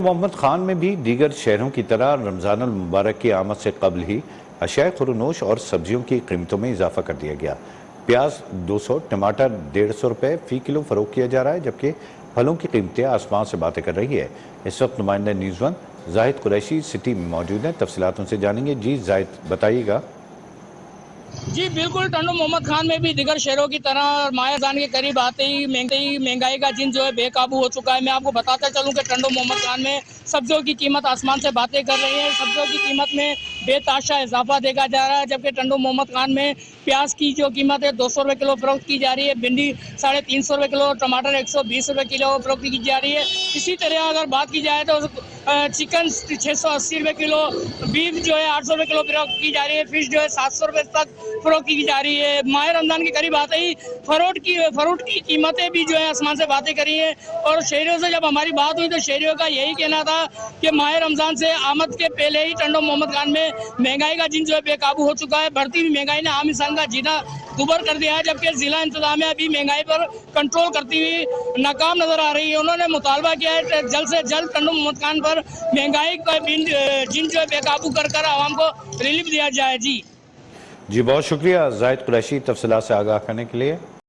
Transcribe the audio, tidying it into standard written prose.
मोहम्मद खान में भी दीगर शहरों की तरह रमज़ान अल मुबारक की आमद से कबल ही अशिया खुरनोश और सब्जियों की कीमतों में इजाफा कर दिया गया। प्याज 200, टमाटर 150 रुपये फी किलो फरोख्त किया जा रहा है, जबकि फलों की कीमतें आसमान से बातें कर रही है। इस वक्त नुमाइंदा news one Zahid Qureshi city में मौजूद हैं, तफसीलात उनसे जानेंगे। जी जाहिद, बताइएगा। जी बिल्कुल, टंडो मोहम्मद खान में भी दिगर शहरों की तरह माह रमजान के करीब आते ही महंगाई का जिन जो है बेकाबू हो चुका है। मैं आपको बताता चलूं कि टंडो मोहम्मद खान में सब्जियों की कीमत आसमान से बातें कर रही है। सब्जियों की कीमत में बेताशा इजाफा देखा जा रहा है, जबकि टंडो मोहम्मद खान में प्याज की जो कीमत है 200 रुपये किलो फरोख्त की जा रही है, भिंडी 350 रुपये किलो, टमाटर 120 रुपये किलो फरोख्त की जा रही है। इसी तरह अगर बात की जाए तो चिकन 680 रुपये किलो, बीफ जो है 800 रुपये किलो फरोख्त की जा रही है, फिश जो है 700 रुपये तक फरोख्त की जा रही है। माह रमजान के करीब आते ही फरूट की कीमतें भी जो है आसमान से बातें करी है। और शहरियों से जब हमारी बात हुई तो शहरियों का यही कहना था कि माह रमजान से आमद के पहले ही टंडो मोहम्मद खान में महंगाई का जिन जो है बेकाबू हो चुका है। बढ़ती हुई महंगाई ने आम इंसान का जीना दुभर कर दिया है, जबकि जिला इंतजामिया भी महंगाई पर कंट्रोल करती हुई नाकाम नजर आ रही है। उन्होंने मुतालबा किया है जल्द से जल्द टंडो मोहम्मद खान पर महंगाई का जिन जो है बेकाबू कर आवाम को रिलीफ दिया जाए। जी जी बहुत शुक्रिया जाहिद कुरैशी तफसीलात से आगाह करने के लिए।